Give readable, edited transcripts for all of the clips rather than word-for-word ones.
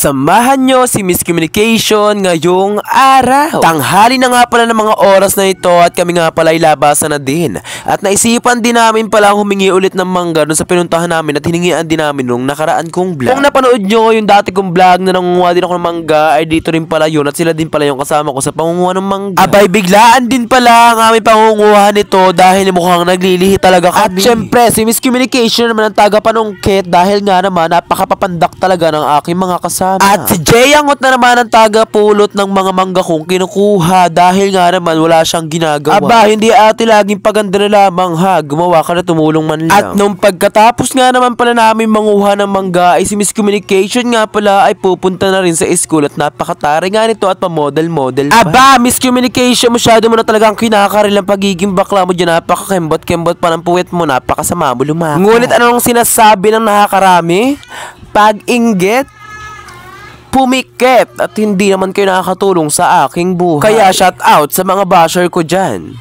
Samahan nyo si Miss Communication ngayong araw. Tanghali na nga pala ng mga oras na ito at kami nga pala ay labasan na din. At naisipan din namin pala humingi ulit ng mangga dun sa pinuntahan namin at hiningian din namin nung nakaraan kong vlog. Kung napanood nyo yung dati kong vlog na nangunguha din ako ng mangga ay dito rin pala yun at sila din pala yung kasama ko sa pangunguha ng mangga. Abay biglaan din pala ang aming pangunguha nito dahil mukhang naglilihi talaga kami. At syempre si Miss Communication naman ang taga-panungkit dahil nga naman napakapapandak talaga ng aking mga kasama. At si Jayangot na naman ang taga-pulot ng mga mangga kong kinukuha dahil nga naman wala siyang ginagawa. Aba, hindi ate laging paganda na lamang ha, gumawa ka na tumulong man lang. At nung pagkatapos nga naman pala namin manguha ng mangga ay si Miss Communication nga pala ay pupunta na rin sa school at napakatari nga nito at pa-model-model pa. Aba, Miss Communication, masyado mo na talagang kinakaril ang pagiging bakla mo dyan, napakakembot-kembot pa ng puwet mo, napakasama mo lumaki. Ngunit anong sinasabi ng nakakarami? Pag-inggit, pumikit at hindi naman kayo nakakatulong sa aking buhay. Kaya shout out sa mga basher ko dyan.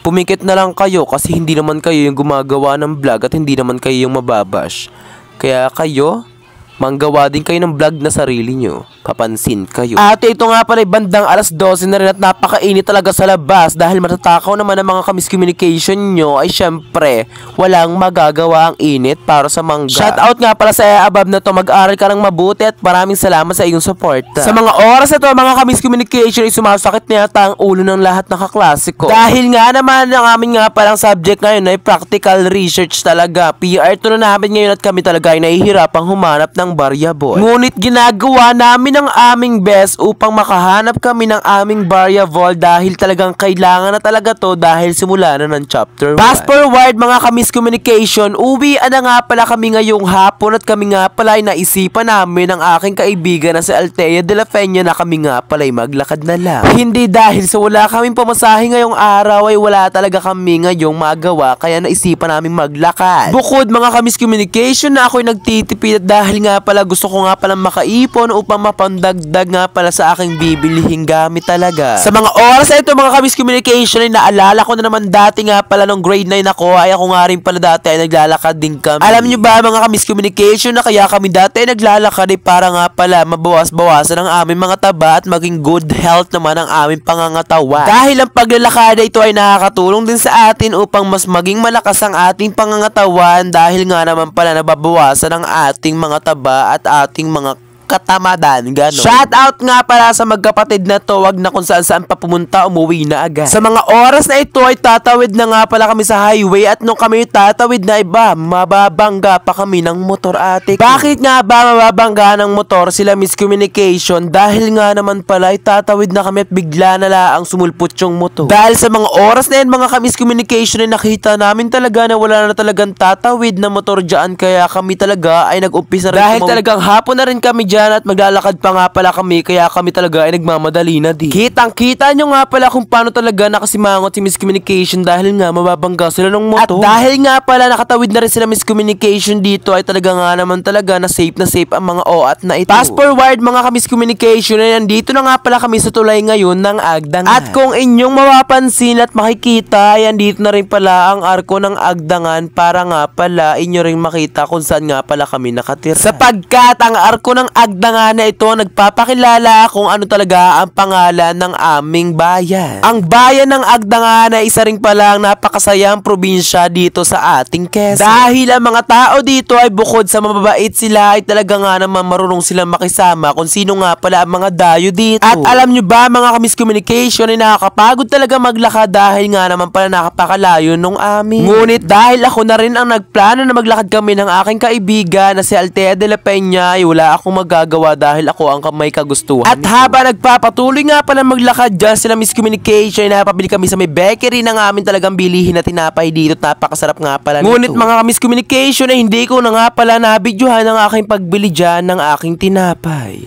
Pumikit na lang kayo kasi hindi naman kayo yung gumagawa ng vlog at hindi naman kayo yung mababash. Kaya kayo, manggawa din kayo ng vlog na sarili nyo. Papansin kayo. Ate, ito nga pala bandang alas 12 na rin at napakainit talaga sa labas dahil matatakaw naman ang mga Miss Communication nyo ay syempre walang magagawa ang init para sa mangga. Shoutout nga pala sa above na to, mag-aral ka ng mabuti at maraming salamat sa iyong support. Sa mga oras na to, mga Miss Communication ay sumasakit na yata ang ulo ng lahat ng kaklase ko. Dahil nga naman ang amin nga palang subject ngayon ay practical research talaga. PR2 na namin ngayon at kami talaga ay nahihirapang humanap ng variable. Ngunit ginagawa namin ang aming best upang makahanap kami ng aming variable dahil talagang kailangan na talaga to dahil simula na ng chapter 1. Fast forward mga Miss Communication, uwi na nga pala kami ngayong hapon at kami nga pala ay naisipan namin ng aking kaibigan na si Althea de la Peña na kami nga pala ay maglakad na lang. Hindi dahil sa wala kaming pamasahe ngayong araw ay wala talaga kami ngayong magawa kaya naisipan namin maglakad. Bukod mga Miss Communication na ako'y nagtitipid dahil nga pala gusto ko nga pala makaipon upang mapandagdag nga pala sa aking bibilihing gamit talaga. Sa mga oras na ito mga Miss Communication ay naalala ko na naman dati nga pala nung grade 9 ako ay ako nga rin pala dati ay naglalakad din kami. Alam nyo ba mga Miss Communication na kaya kami dati ay naglalakad ay para nga pala mabawas-bawasan ang aming mga taba at maging good health naman ang aming pangangatawan. Dahil ang paglalakad ito ay nakakatulong din sa atin upang mas maging malakas ang ating pangangatawan dahil nga naman pala nababawasan ang ating mga taba at ating mga katamadan, gano'n. Shout out nga pala sa magkapatid na to, wag na kung saan pa pumunta, umuwi na agad. Sa mga oras na ito ay tatawid na nga pala kami sa highway at nung kami tatawid na iba, mababangga pa kami ng motor ate ko. Bakit nga ba mababangga ng motor sila Miss Communication? Dahil nga naman pala ay tatawid na kami at bigla na laang sumulpot yung motor. Dahil sa mga oras na yan mga Miss Communication ay nakita namin talaga na wala na talagang tatawid na motor dyan kaya kami talaga ay nag-umpisa rin. Dahil talagang hapon na rin kami dyan at maglalakad pa nga pala kami kaya kami talaga ay nagmamadali na din. Kitang-kita nyo nga pala kung paano talaga nakasimangot si Miss Communication dahil nga mababangga sila ng motor. At dahil nga pala nakatawid na rin sila Miss Communication dito ay talaga nga naman talaga na safe ang mga OAT na ito. Fast forward mga Miss Communication ay nandito na nga pala kami sa tulay ngayon ng Agdangan. At kung inyong mapapansin at makikita ay andito na rin pala ang arko ng Agdangan para nga pala inyo rin makita kung saan nga pala kami nakatira. Sapagkat ang arko ng Agdangan na ito nagpapakilala kung ano talaga ang pangalan ng aming bayan. Ang bayan ng Agdangan ay isa rin pala ang napakasayang probinsya dito sa ating Quezon. Dahil ang mga tao dito ay bukod sa mababait sila ay talaga nga naman marunong silang makisama kung sino nga pala ang mga dayo dito. At alam nyo ba mga Miss Communication ay nakakapagod talaga maglakad dahil nga naman pala nakapakalayo nung amin. Ngunit dahil ako na rin ang nagplano na maglakad kami ng aking kaibigan na si Althea de la Peña ay wala akong magagawa dahil ako ang may kagustuhan. At habang nagpapatuloy nga pala maglakad dyan sila Miss Communication ay napabili kami sa may bakery ng amin talagang bilihin na tinapay dito at napakasarap nga pala nito. Ngunit mga Miss Communication ay hindi ko na nga pala nabidyohan ang aking pagbili dyan ng aking tinapay.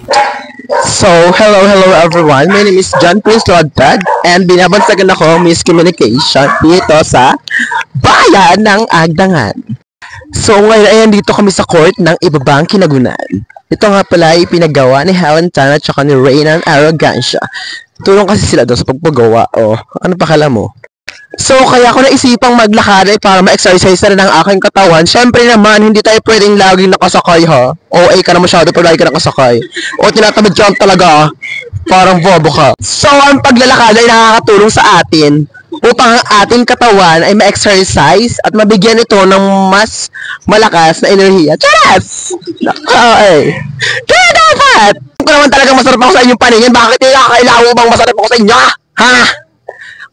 So, hello everyone. My name is John Prince Rodtag and binabansagan ako Miss Communication dito sa bayan ng Agdangan. So, ngayon ayan dito kami sa court ng Ibabang Kinagunan. Ito nga pala ay pinagawa ni Helen Tan at saka ni Reynan Arrogancia. Tulong kasi sila doon sa pagpagawa. O, ano pa kala mo? So, kaya ko naisipang maglakad ay para ma-exercise na rin ang aking katawan. Siyempre naman, hindi tayo pwedeng laging nakasakay ha. OA ka na masyado pag lagi ka nakasakay. O tinatamad ka lang talaga. Parang bobo ka. So, ang paglalakad ay nakakatulong sa atin upang ang ating katawan ay ma-exercise at mabigyan ito ng mas malakas na enerhiya. Charas! Okay. Kaya dapat! Kung naman talagang masarap ako sa inyong paningin, bakit hindi kakailangan bang masarap ako sa inyo? Ha?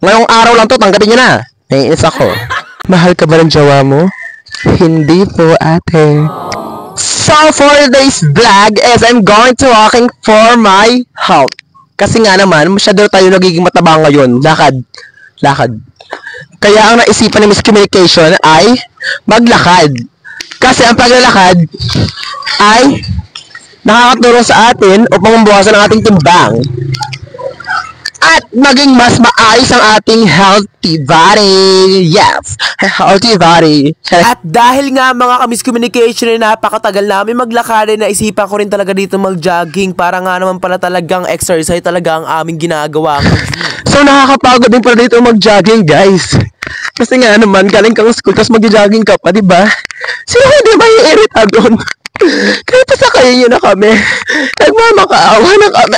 Ngayong araw lang to, tanggapin nyo na. Naiinis ako. Mahal ka ba ng jowa mo? Hindi po, ate. So, for today's vlog is I'm going to walking for my health. Kasi nga naman, masyado tayo nagiging mataba ngayon. Lakad. Kaya ang naisipan ni Miss Communication ay maglakad. Kasi ang paglalakad ay nakakatulong sa atin upang mabawasan ang ating timbang. At maging mas maayos ang ating healthy body. Yes, healthy body. At dahil nga mga ka-Miss Communication ay napakatagal namin maglakad, ay naisipan ko rin talaga dito mag-jogging para nga naman pala talagang exercise talaga ang aming ginagawa. So nakakapagod din pala dito mag-jogging, guys. Kasi nga naman, galing kang school, tapos mag-jogging ka pa, diba? Sino hindi ba i-irita doon? Kaya pasakayin nyo na kami. Nagmamakaawa na kami.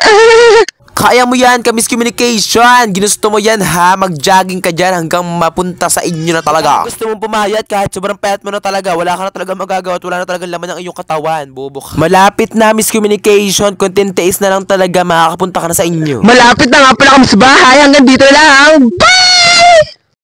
Kaya mo yan, ka-Miss Communication. Ginusto mo yan ha. Mag-jogging ka dyan hanggang mapunta sa inyo na talaga. Gusto mong pumayat kahit sobrang payat mo na talaga. Wala ka na talaga magagawa at wala na talaga laman ng iyong katawan. Bobo ka. Malapit na, Miss Communication. Konting tiis na lang talaga. Makakapunta ka na sa inyo. Malapit na nga pala kami sa bahay. Hanggang dito lang. Bye!